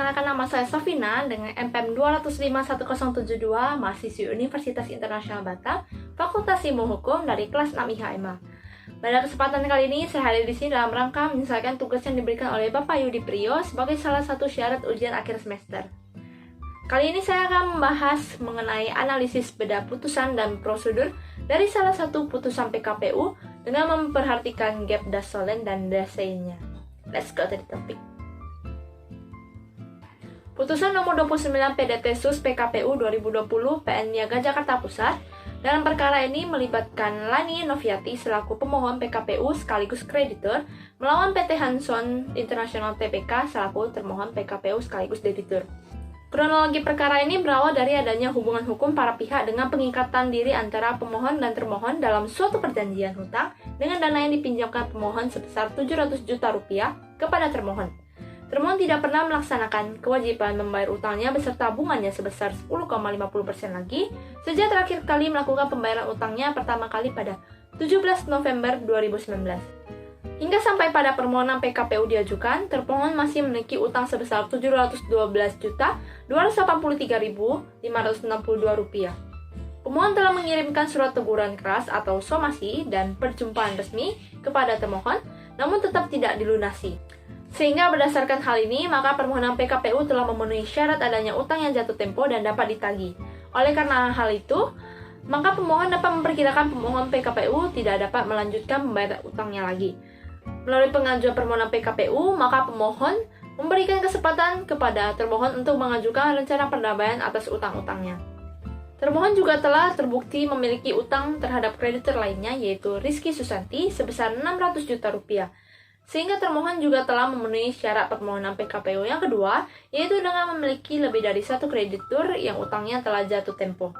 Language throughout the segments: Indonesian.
Perkenalkan, nama saya Sofina dengan NPM 2051072, mahasiswi Universitas Internasional Batam, Fakultas Ilmu Hukum dari kelas 6 IHMA. Pada kesempatan kali ini, saya hadir di sini dalam rangka menyelesaikan tugas yang diberikan oleh Bapak Yudi Priyo sebagai salah satu syarat ujian akhir semester. Kali ini saya akan membahas mengenai analisis beda putusan dan prosedur dari salah satu putusan PKPU dengan memperhatikan gap dasolen dan daseinnya. Let's go to the topic. Putusan nomor 29 PDT Sus PKPU 2020 PN Niaga Jakarta Pusat dalam perkara ini melibatkan Lani Noviati selaku pemohon PKPU sekaligus kreditur melawan PT Hanson International Tbk selaku termohon PKPU sekaligus debitur. Kronologi perkara ini berawal dari adanya hubungan hukum para pihak dengan pengikatan diri antara pemohon dan termohon dalam suatu perjanjian hutang dengan dana yang dipinjamkan pemohon sebesar 700 juta rupiah kepada termohon. Termohon tidak pernah melaksanakan kewajiban membayar utangnya beserta bunganya sebesar 10,50% lagi sejak terakhir kali melakukan pembayaran utangnya pertama kali pada 17 November 2019. Hingga sampai pada permohonan PKPU diajukan, termohon masih memiliki utang sebesar Rp712.283.562. Pemohon telah mengirimkan surat teguran keras atau somasi dan perjumpaan resmi kepada termohon, namun tetap tidak dilunasi. Sehingga berdasarkan hal ini, maka permohonan PKPU telah memenuhi syarat adanya utang yang jatuh tempo dan dapat ditagih. Oleh karena hal itu, maka pemohon dapat memperkirakan pemohon PKPU tidak dapat melanjutkan membayar utangnya lagi. Melalui pengajuan permohonan PKPU, maka pemohon memberikan kesempatan kepada termohon untuk mengajukan rencana perdamaian atas utang-utangnya. Termohon juga telah terbukti memiliki utang terhadap kreditur lainnya, yaitu Rizky Susanti sebesar 600 juta rupiah. Sehingga termohon juga telah memenuhi syarat permohonan PKPU yang kedua, yaitu dengan memiliki lebih dari satu kreditur yang utangnya telah jatuh tempo.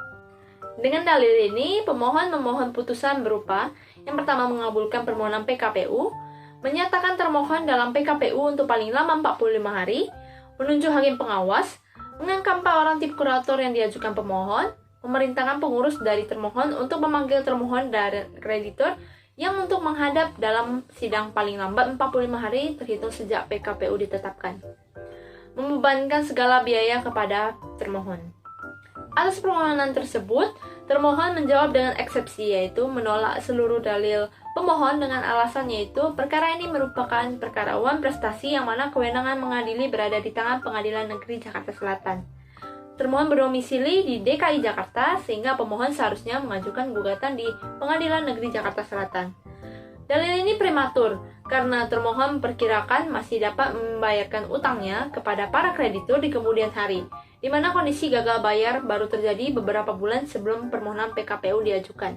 Dengan dalil ini, pemohon memohon putusan berupa yang pertama mengabulkan permohonan PKPU, menyatakan termohon dalam PKPU untuk paling lama 45 hari, menunjuk hakim pengawas, mengangkat 4 orang tim kurator yang diajukan pemohon, memerintahkan pengurus dari termohon untuk memanggil termohon dari kreditur yang untuk menghadap dalam sidang paling lambat 45 hari terhitung sejak PKPU ditetapkan. Membebankan segala biaya kepada termohon. Atas permohonan tersebut, termohon menjawab dengan eksepsi, yaitu menolak seluruh dalil pemohon dengan alasan yaitu perkara ini merupakan perkara uang prestasi yang mana kewenangan mengadili berada di tangan Pengadilan Negeri Jakarta Selatan. Termohon berdomisili di DKI Jakarta sehingga pemohon seharusnya mengajukan gugatan di Pengadilan Negeri Jakarta Selatan. Dalil ini prematur karena termohon perkirakan masih dapat membayarkan utangnya kepada para kreditur di kemudian hari, di mana kondisi gagal bayar baru terjadi beberapa bulan sebelum permohonan PKPU diajukan.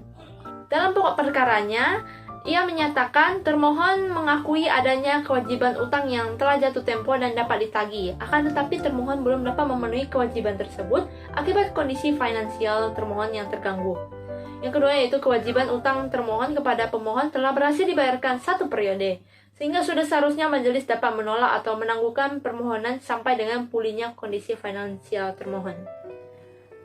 Dalam pokok perkaranya, ia menyatakan termohon mengakui adanya kewajiban utang yang telah jatuh tempo dan dapat ditagih. Akan tetapi termohon belum dapat memenuhi kewajiban tersebut akibat kondisi finansial termohon yang terganggu. Yang kedua yaitu kewajiban utang termohon kepada pemohon telah berhasil dibayarkan satu periode, sehingga sudah seharusnya majelis dapat menolak atau menangguhkan permohonan sampai dengan pulihnya kondisi finansial termohon.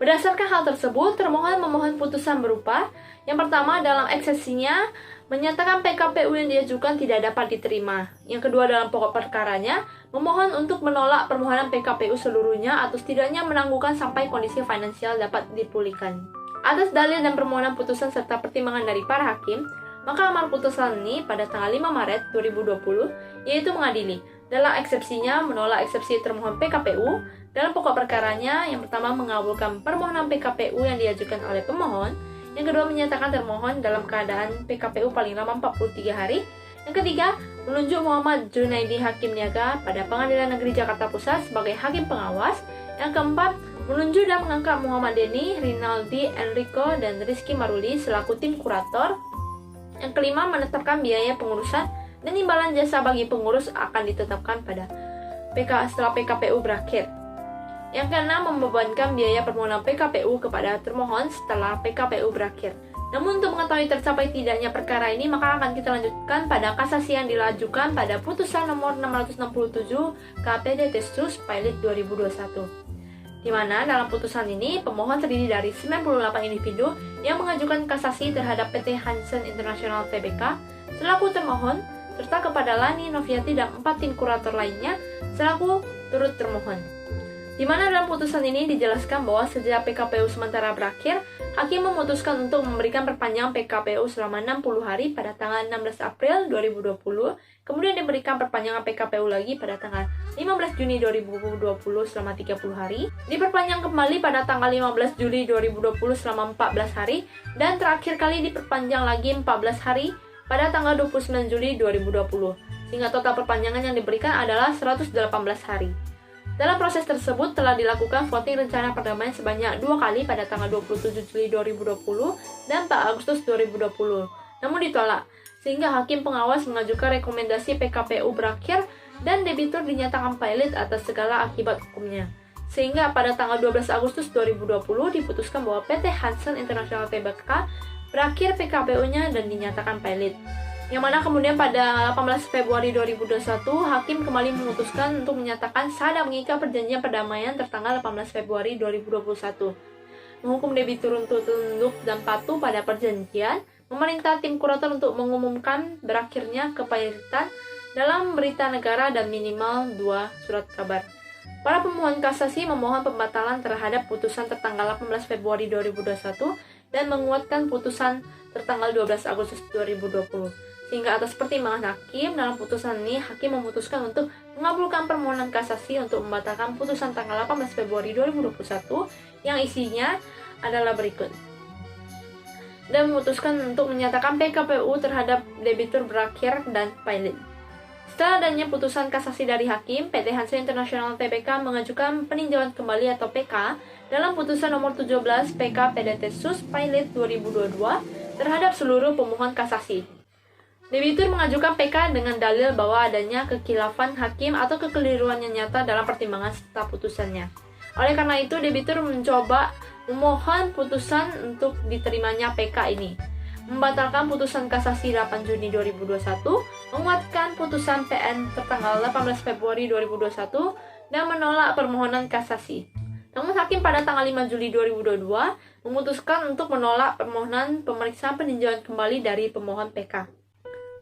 Berdasarkan hal tersebut, termohon memohon putusan berupa yang pertama dalam eksepsinya menyatakan PKPU yang diajukan tidak dapat diterima. Yang kedua dalam pokok perkaranya memohon untuk menolak permohonan PKPU seluruhnya atau setidaknya menangguhkan sampai kondisi finansial dapat dipulihkan. Atas dalil dan permohonan putusan serta pertimbangan dari para hakim, maka amar putusan ini pada tanggal 5 Maret 2020 yaitu mengadili. Dalam eksepsinya menolak eksepsi termohon PKPU. Dalam pokok perkaranya, yang pertama mengabulkan permohonan PKPU yang diajukan oleh pemohon, yang kedua menyatakan termohon dalam keadaan PKPU paling lama 43 hari, yang ketiga menunjuk Muhammad Junaidi Hakim Niaga pada Pengadilan Negeri Jakarta Pusat sebagai hakim pengawas, yang keempat menunjuk dan mengangkat Muhammad Denny, Rinaldi, Enrico, dan Rizky Maruli selaku tim kurator, yang kelima menetapkan biaya pengurusan dan imbalan jasa bagi pengurus akan ditetapkan pada setelah PKPU berakhir. Yang keenam, membebankan biaya permohonan PKPU kepada termohon setelah PKPU berakhir. Namun untuk mengetahui tercapai tidaknya perkara ini, maka akan kita lanjutkan pada kasasi yang dilajukan pada putusan nomor 667 KPDT Sus Pilot 2021. Di mana dalam putusan ini, pemohon terdiri dari 98 individu yang mengajukan kasasi terhadap PT Hanson International Tbk selaku termohon, serta kepada Lani Noviati dan 4 tim kurator lainnya selaku turut termohon. Di mana dalam putusan ini dijelaskan bahwa sejak PKPU sementara berakhir, hakim memutuskan untuk memberikan perpanjangan PKPU selama 60 hari pada tanggal 16 April 2020, kemudian diberikan perpanjangan PKPU lagi pada tanggal 15 Juni 2020 selama 30 hari, diperpanjang kembali pada tanggal 15 Juli 2020 selama 14 hari, dan terakhir kali diperpanjang lagi 14 hari pada tanggal 29 Juli 2020, sehingga total perpanjangan yang diberikan adalah 118 hari. Dalam proses tersebut telah dilakukan voting rencana perdamaian sebanyak 2 kali pada tanggal 27 Juli 2020 dan 4 Agustus 2020, namun ditolak, sehingga hakim pengawas mengajukan rekomendasi PKPU berakhir dan debitur dinyatakan valid atas segala akibat hukumnya. Sehingga pada tanggal 12 Agustus 2020 diputuskan bahwa PT Hansen International Tbk berakhir PKPU-nya dan dinyatakan valid. Yang mana kemudian pada 18 Februari 2021, hakim kembali memutuskan untuk menyatakan sah dan mengikat perjanjian perdamaian tertanggal 18 Februari 2021. Menghukum debitur untuk tunduk dan patuh pada perjanjian, memerintah tim kurator untuk mengumumkan berakhirnya kepailitan dalam berita negara dan minimal 2 surat kabar. Para pemohon kasasi memohon pembatalan terhadap putusan tertanggal 18 Februari 2021 dan menguatkan putusan tertanggal 12 Agustus 2020. Sehingga atas pertimbangan hakim, dalam putusan ini, hakim memutuskan untuk mengabulkan permohonan kasasi untuk membatalkan putusan tanggal 18 Februari 2021 yang isinya adalah berikut. Dan memutuskan untuk menyatakan PKPU terhadap debitur berakhir dan valid. Setelah adanya putusan kasasi dari hakim, PT Hansen International Tbk mengajukan peninjauan kembali atau PK dalam putusan nomor 17 PK PDT Sus Pilot 2022 terhadap seluruh pemohon kasasi. Debitur mengajukan PK dengan dalil bahwa adanya kekhilafan hakim atau kekeliruan yang nyata dalam pertimbangan serta putusannya. Oleh karena itu, debitur mencoba memohon putusan untuk diterimanya PK ini, membatalkan putusan kasasi 8 Juni 2021, menguatkan putusan PN tertanggal 18 Februari 2021, dan menolak permohonan kasasi. Namun hakim pada tanggal 5 Juli 2022 memutuskan untuk menolak permohonan pemeriksaan peninjauan kembali dari pemohon PK.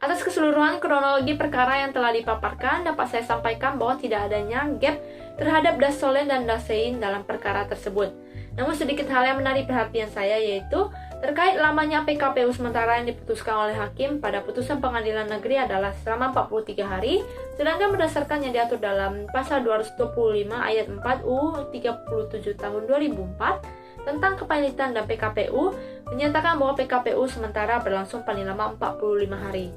Atas keseluruhan kronologi perkara yang telah dipaparkan, dapat saya sampaikan bahwa tidak adanya gap terhadap dasolen dan dasein dalam perkara tersebut. Namun sedikit hal yang menarik perhatian saya yaitu terkait lamanya PKPU sementara yang diputuskan oleh hakim pada putusan pengadilan negeri adalah selama 43 hari, sedangkan berdasarkan yang diatur dalam pasal 225 ayat 4 UU 37 tahun 2004 tentang kepailitan dan PKPU menyatakan bahwa PKPU sementara berlangsung paling lama 45 hari.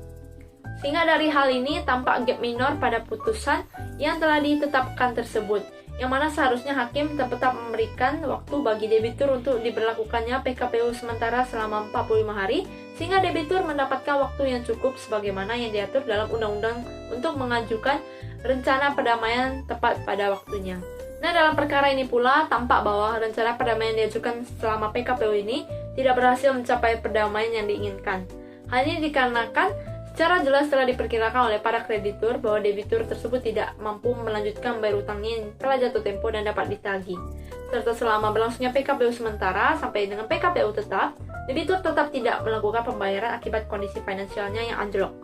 Sehingga dari hal ini tampak gap minor pada putusan yang telah ditetapkan tersebut, yang mana seharusnya hakim tetap memberikan waktu bagi debitur untuk diberlakukannya PKPU sementara selama 45 hari, sehingga debitur mendapatkan waktu yang cukup sebagaimana yang diatur dalam undang-undang untuk mengajukan rencana perdamaian tepat pada waktunya. Nah, dalam perkara ini pula tampak bahwa rencana perdamaian yang diajukan selama PKPU ini tidak berhasil mencapai perdamaian yang diinginkan. Hal ini dikarenakan secara jelas telah diperkirakan oleh para kreditur bahwa debitur tersebut tidak mampu melanjutkan bayar utangnya yang telah jatuh tempo dan dapat ditagih. Serta selama berlangsungnya PKPU sementara sampai dengan PKPU tetap, debitur tetap tidak melakukan pembayaran akibat kondisi finansialnya yang anjlok.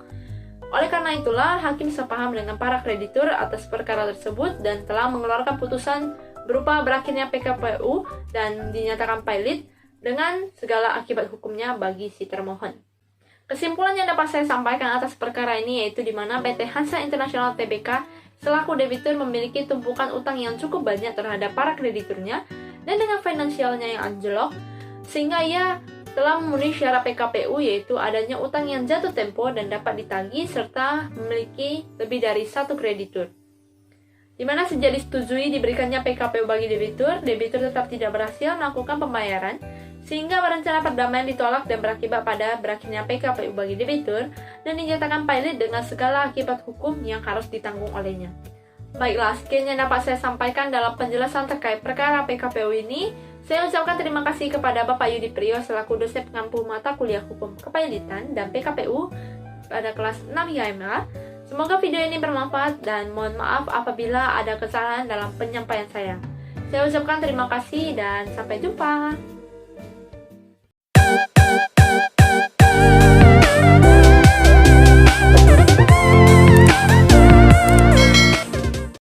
Oleh karena itulah, hakim sepaham dengan para kreditur atas perkara tersebut dan telah mengeluarkan putusan berupa berakhirnya PKPU dan dinyatakan valid dengan segala akibat hukumnya bagi si termohon. Kesimpulan yang dapat saya sampaikan atas perkara ini yaitu di mana PT Hansen International Tbk selaku debitur memiliki tumpukan utang yang cukup banyak terhadap para krediturnya dan dengan finansialnya yang anjlok, sehingga ia telah memenuhi syarat PKPU yaitu adanya utang yang jatuh tempo dan dapat ditagih serta memiliki lebih dari satu kreditur. Di mana sejak disetujui diberikannya PKPU bagi debitur tetap tidak berhasil melakukan pembayaran, sehingga rencana perdamaian ditolak dan berakibat pada berakhirnya PKPU bagi debitur dan dinyatakan valid dengan segala akibat hukum yang harus ditanggung olehnya. Baiklah, sekian yang dapat saya sampaikan dalam penjelasan terkait perkara PKPU ini. Saya ucapkan terima kasih kepada Bapak Yudi Priyo selaku dosen pengampu mata kuliah hukum kepailitan dan PKPU pada kelas 6 HMA. Semoga video ini bermanfaat dan mohon maaf apabila ada kesalahan dalam penyampaian saya. Saya ucapkan terima kasih dan sampai jumpa.